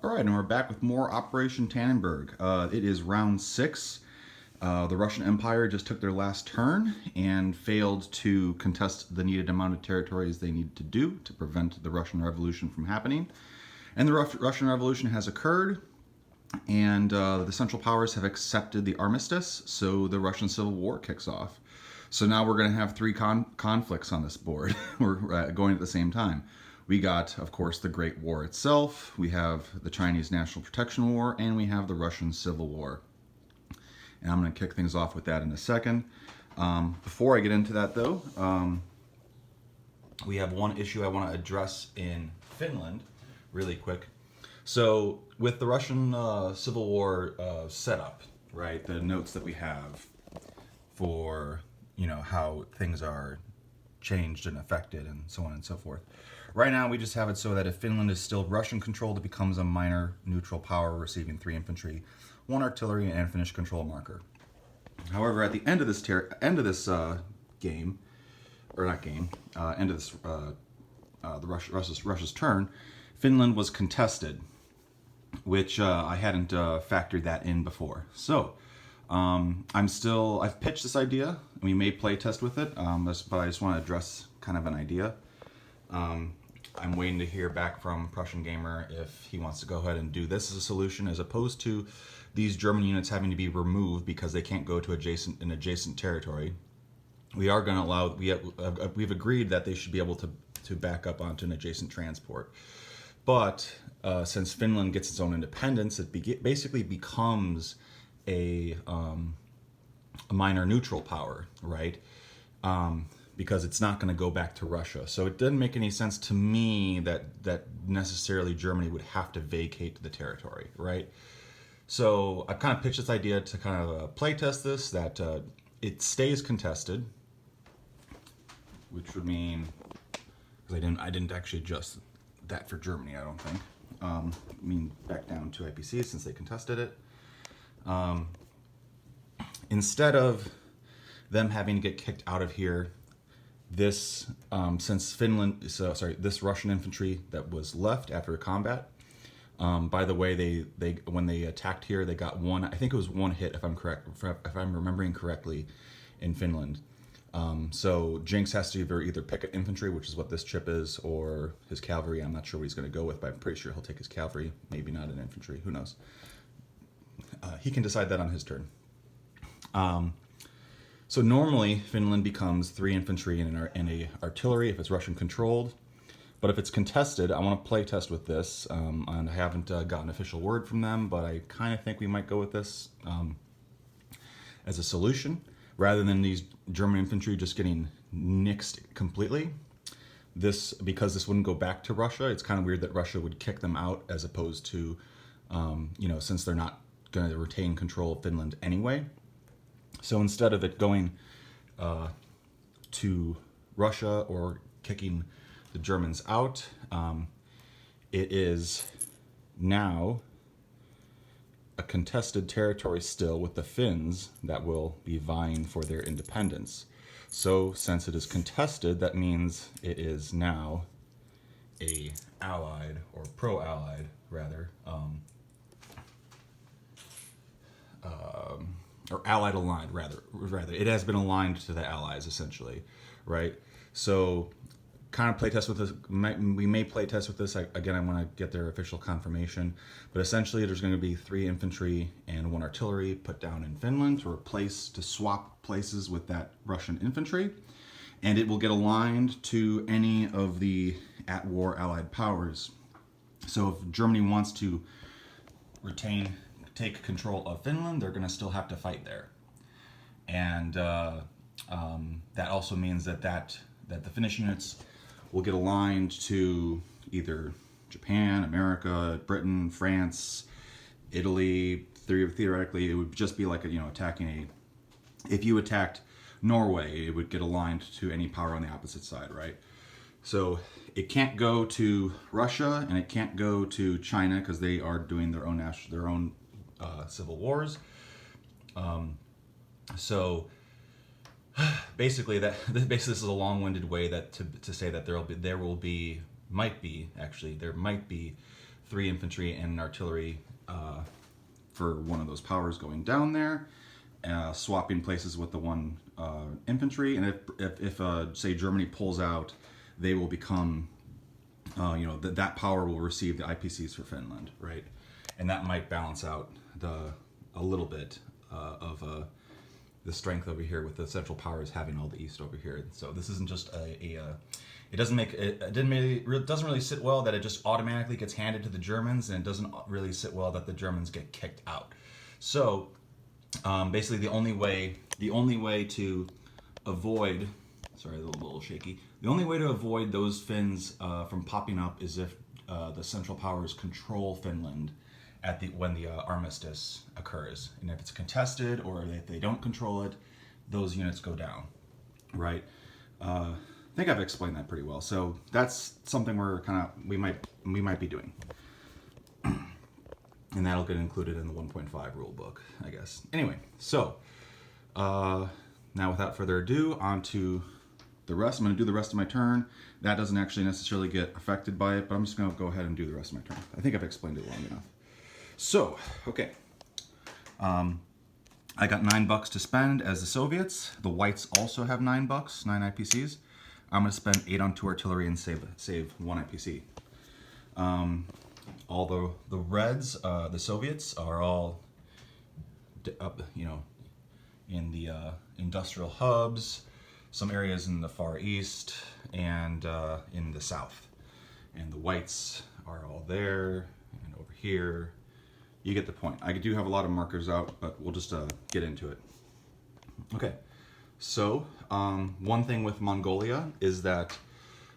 All right, and we're back with more Operation Tannenberg. It is round 6. The Russian Empire just took their last turn and failed to contest the needed amount of territories they need to do to prevent the Russian Revolution from happening. And the Russian Revolution has occurred, and the Central Powers have accepted the armistice, so the Russian Civil War kicks off. So now we're going to have 3 conflicts on this board. We're going at the same time. We got, of course, the Great War itself, we have the Chinese National Protection War, and we have the Russian Civil War. And I'm going to kick things off with that in a second. Before I get into that, though, we have one issue I want to address in Finland really quick. So with the Russian Civil War setup, right, the notes that we have for, how things are changed and affected and so on and so forth. Right now, we just have it so that if Finland is still Russian-controlled, it becomes a minor neutral power receiving 3 infantry, 1 artillery, and Finnish control marker. However, at the end of this game, or not game, end of this Russia's turn, Finland was contested, which I hadn't factored that in before. So I've pitched this idea. We may play test with it, but I just want to address kind of an idea. I'm waiting to hear back from Prussian Gamer if he wants to go ahead and do this as a solution, as opposed to these German units having to be removed because they can't go to an adjacent territory. We are going to allow. We've agreed that they should be able to back up onto an adjacent transport. But since Finland gets its own independence, it basically becomes a minor neutral power, right? Because it's not going to go back to Russia. So it doesn't make any sense to me that necessarily Germany would have to vacate the territory, right? So I've kind of pitched this idea to kind of play test this, that it stays contested, which would mean, because I didn't actually adjust that for Germany, I don't think. I mean, back down to IPC since they contested it. Instead of them having to get kicked out of here, this this Russian infantry that was left after combat. By the way, they when they attacked here, they got one. I think it was 1 hit, if I'm correct, if I'm remembering correctly, in Finland. So Jinx has to either pick an infantry, which is what this chip is, or his cavalry. I'm not sure what he's going to go with, but I'm pretty sure he'll take his cavalry. Maybe not an infantry. Who knows? He can decide that on his turn. So normally Finland becomes 3 infantry and a artillery if it's Russian controlled. But if it's contested, I want to play test with this, and I haven't gotten official word from them, but I kind of think we might go with this as a solution, rather than these German infantry just getting nixed completely. Because this wouldn't go back to Russia, it's kind of weird that Russia would kick them out, as opposed to, since they're not going to retain control of Finland anyway. So instead of it going to Russia or kicking the Germans out, it is now a contested territory still with the Finns that will be vying for their independence. So since it is contested, that means it is now a allied, or pro-allied rather, or allied aligned rather. It has been aligned to the allies essentially, right? So kind of play test with this. We may play test with this. Again, I want to get their official confirmation. But essentially, there's going to be 3 infantry and 1 artillery put down in Finland to swap places with that Russian infantry. And it will get aligned to any of the at-war allied powers. So if Germany wants to take control of Finland, they're going to still have to fight there. And that also means that the Finnish units will get aligned to either Japan, America, Britain, France, Italy. Theoretically, it would just be like attacking if you attacked Norway, it would get aligned to any power on the opposite side, right? So it can't go to Russia and it can't go to China because they are doing their own civil wars. So basically, this is a long-winded way to say that there might be 3 infantry and artillery for one of those powers going down there, swapping places with the 1 infantry. And if say Germany pulls out, they will become, that power will receive the IPCs for Finland, right? And that might balance out a little bit of the strength over here with the Central Powers having all the East over here. So this isn't just it doesn't really sit well that it just automatically gets handed to the Germans, and it doesn't really sit well that the Germans get kicked out. So basically, the only way to avoid, sorry, a little shaky. The only way to avoid those Finns from popping up is if the Central Powers control Finland when the armistice occurs, and if it's contested or if they don't control it, those units go down, right? I think I've explained that pretty well. So that's something we might be doing, and that'll get included in the 1.5 rule book, I guess. Anyway, so now without further ado, on to the rest. I'm going to do the rest of my turn. That doesn't actually necessarily get affected by it, but I'm just going to go ahead and do the rest of my turn. I think I've explained it long enough. So, okay. I got $9 to spend as the Soviets. The whites also have $9, 9 IPCs. I'm going to spend 8 on 2 artillery and save 1 IPC. All the reds, the Soviets, are all up, in the industrial hubs, some areas in the Far East, and in the South. And the whites are all there and over here. You get the point. I do have a lot of markers out, but we'll just get into it. Okay, so one thing with Mongolia is that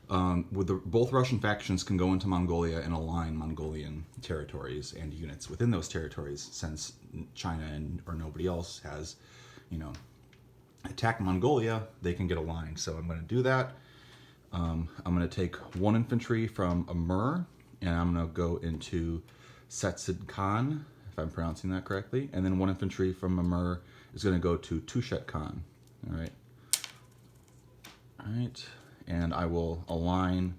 both Russian factions can go into Mongolia and align Mongolian territories and units within those territories, since China or nobody else has, attacked Mongolia, they can get aligned. So I'm going to do that. I'm going to take 1 infantry from Amur, and I'm going to go into Setsid Khan, if I'm pronouncing that correctly, and then 1 infantry from Amur is going to go to Tushet Khan. All right, and I will align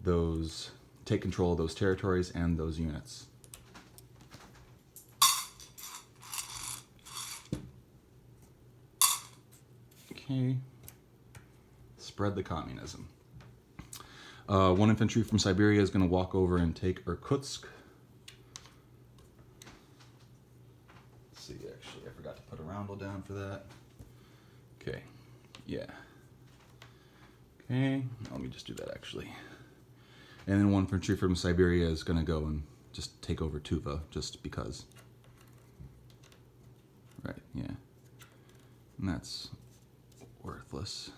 those, take control of those territories and those units. Okay, spread the communism. 1 infantry from Siberia is going to walk over and take Irkutsk. Let's see, actually, I forgot to put a roundel down for that. Okay, yeah. Okay, let me just do that, actually. And then 1 infantry from Siberia is going to go and just take over Tuva, just because. Right, yeah. And that's worthless.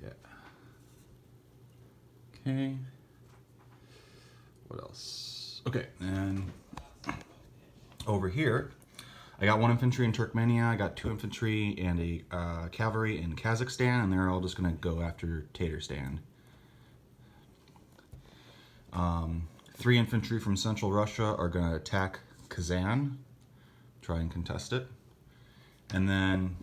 Yeah. Okay. What else? Okay, and over here, I got 1 infantry in Turkmenia, I got 2 infantry and a cavalry in Kazakhstan, and they're all just going to go after Tatarstan. 3 infantry from Central Russia are going to attack Kazan, try and contest it. And then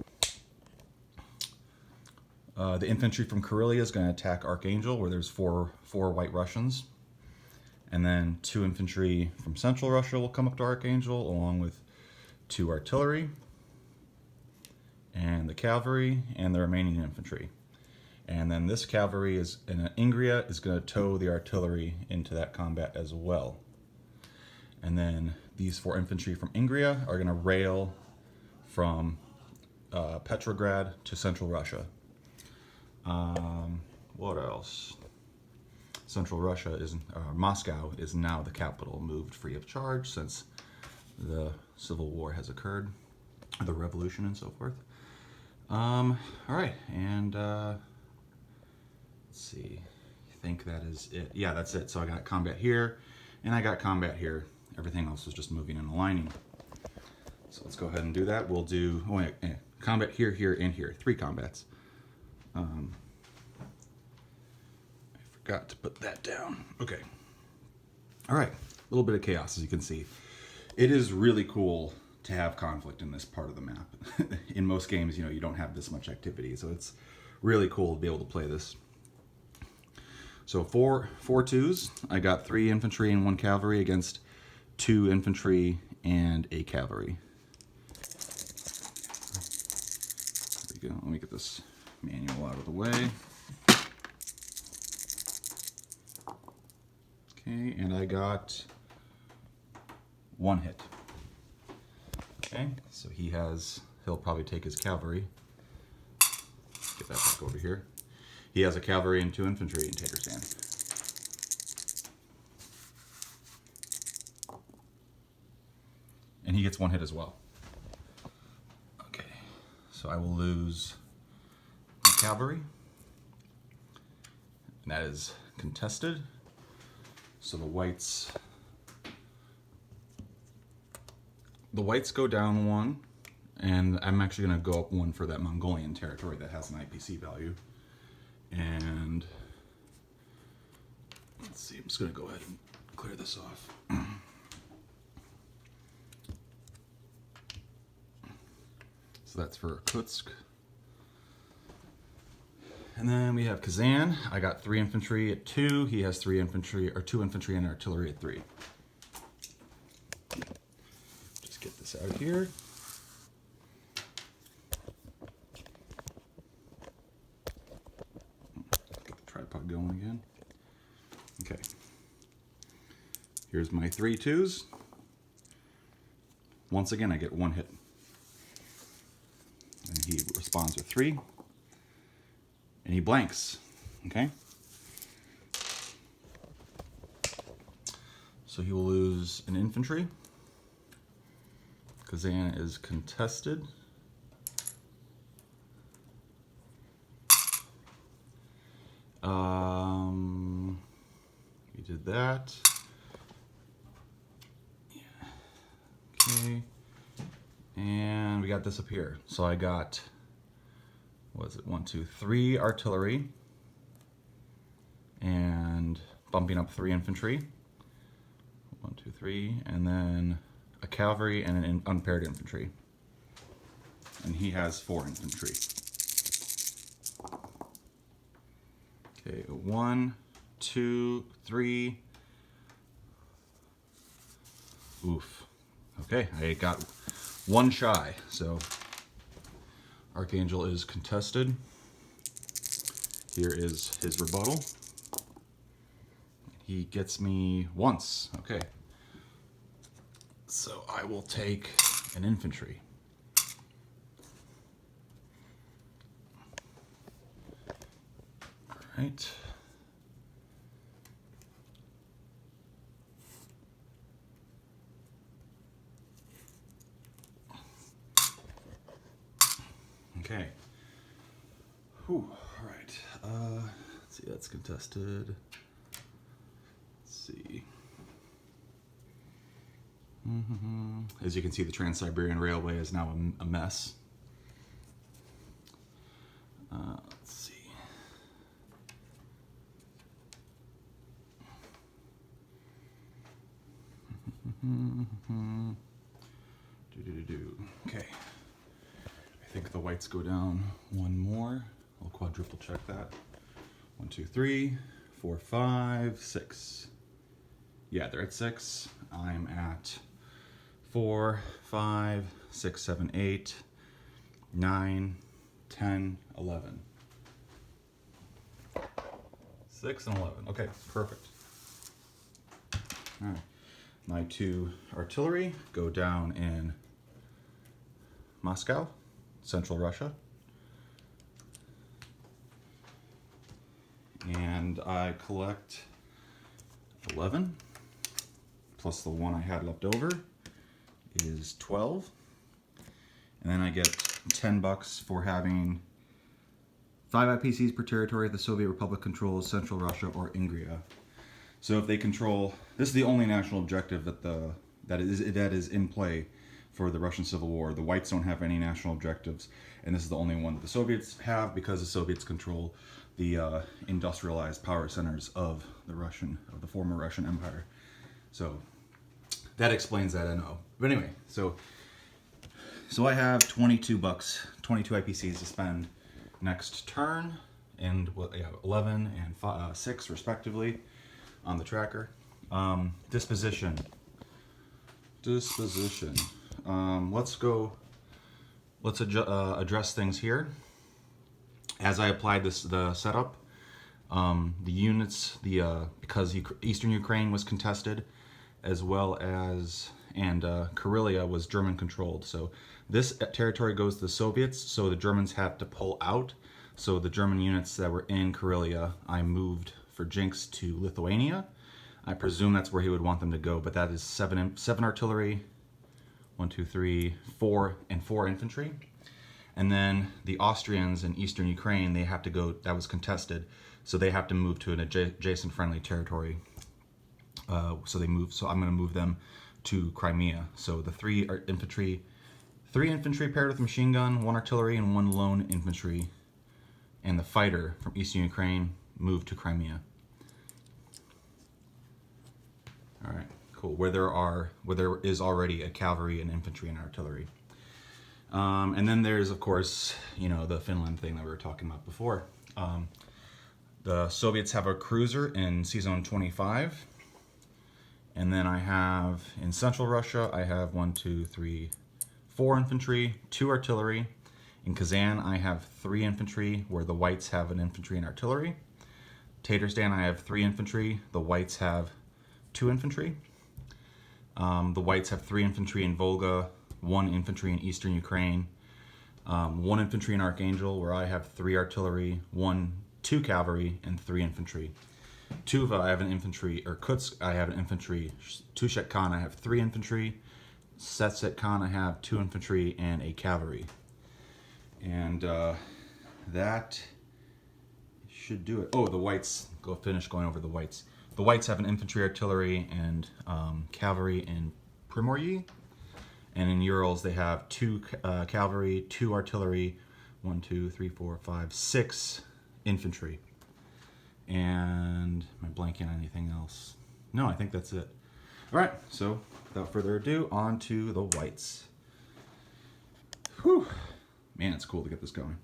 the infantry from Karelia is going to attack Archangel, where there's four White Russians. And then 2 infantry from Central Russia will come up to Archangel, along with 2 artillery, and the cavalry, and the remaining infantry. And then this cavalry is in Ingria is going to tow the artillery into that combat as well. And then these 4 infantry from Ingria are going to rail from Petrograd to Central Russia. What else? Central Russia is, Moscow is now the capital, moved free of charge since the Civil War has occurred, the revolution and so forth. All right, and let's see, I think that is it. Yeah, that's it. So I got combat here, and I got combat here. Everything else is just moving and aligning. So let's go ahead and do that. We'll do combat here, here, and here. 3 combats. I forgot to put that down. Okay. All right, a little bit of chaos, as you can see. It is really cool to have conflict in this part of the map. In most games, you don't have this much activity, so it's really cool to be able to play this. So four twos. I got 3 infantry and 1 cavalry against 2 infantry and a cavalry. There we go. Let me get this manual out of the way. Okay, and I got 1 hit. Okay, so he'll probably take his cavalry. Get that back over here. He has a cavalry and 2 infantry in Tater's hand. And he gets 1 hit as well. Okay, so I will lose my cavalry. And that is contested. So the whites go down 1, and I'm actually going to go up 1 for that Mongolian territory that has an IPC value. And let's see, I'm just going to go ahead and clear this off. So that's for Irkutsk. And then we have Kazan. I got 3 infantry at 2. He has 3 infantry, or 2 infantry and artillery at 3. Just get this out of here. Get the tripod going again. Okay. Here's my 3 twos. Once again, I get 1 hit. And he responds with 3. And he blanks, okay? So he will lose an infantry. Kazan is contested. We did that. Yeah. Okay. And we got this up here. So I got, what was it, 1, 2, 3 artillery, and bumping up 3 infantry. 1, 2, 3, and then a cavalry and an unpaired infantry. And he has 4 infantry. Okay, 1, 2, 3. Oof. Okay, I got 1 shy, so Archangel is contested. Here is his rebuttal. He gets me once. Okay. So I will take an infantry. All right. Okay. Whew. All right. Let's see. That's contested. Let's see. As you can see, the Trans-Siberian Railway is now a mess. Let's see. Okay. I think the whites go down 1 more. I'll quadruple check that. 1, 2, 3, 4, 5, 6. Yeah, they're at 6. I'm at 4, 5, 6, 7, 8, 9, 10, 11. 6 and 11. Okay, perfect. All right. My 2 artillery go down in MooseCow, Central Russia. And I collect 11, plus the 1 I had left over is 12. And then I get $10 for having 5 IPCs per territory the Soviet Republic controls, Central Russia or Ingria. So if they control, this is the only national objective that is in play for the Russian Civil War. The whites don't have any national objectives, and this is the only one that the Soviets have because the Soviets control the industrialized power centers of the former Russian Empire. So that explains that, I know. But anyway, so I have $22, 22 IPCs to spend next turn, and 11 and 6 respectively on the tracker. Disposition. Let's address things here. As I applied the setup, the units, because Eastern Ukraine was contested, as well as Karelia was German controlled. So this territory goes to the Soviets, so the Germans had to pull out. So the German units that were in Karelia, I moved for Jinx to Lithuania. I presume that's where he would want them to go, but that is seven artillery, 1, 2, 3, 4, and 4 infantry. And then the Austrians in Eastern Ukraine, they have to go, that was contested, so they have to move to an adjacent friendly territory. So they move, so I'm going to move them to Crimea. So the 3 infantry paired with machine gun, 1 artillery, and 1 lone infantry. And the fighter from Eastern Ukraine moved to Crimea. All right, cool. Where there is already a cavalry and infantry and artillery. And then there's, of course, the Finland thing that we were talking about before. The Soviets have a cruiser in C-Zone 25. And then I have, in Central Russia, I have 1, 2, 3, 4 infantry, 2 artillery. In Kazan, I have 3 infantry, where the Whites have an infantry and artillery. Tatarstan, I have 3 infantry. The Whites have 2 infantry. The Whites have 3 infantry in Volga, 1 infantry in Eastern Ukraine, 1 infantry in Archangel, where I have 3 artillery, 2 cavalry, and 3 infantry. Tuva, I have an infantry, or Kutsk, I have an infantry. Tushet Khan, I have 3 infantry. Setset Khan, I have 2 infantry and a cavalry. And that should do it. Oh, the Whites, finish going over the Whites. The Whites have an infantry, artillery, and cavalry in Primorye. And in Urals, they have 2 cavalry, 2 artillery, 1, 2, 3, 4, 5, 6 infantry. And am I blanking on anything else? No, I think that's it. All right, so without further ado, on to the Whites. Whew. Man, it's cool to get this going.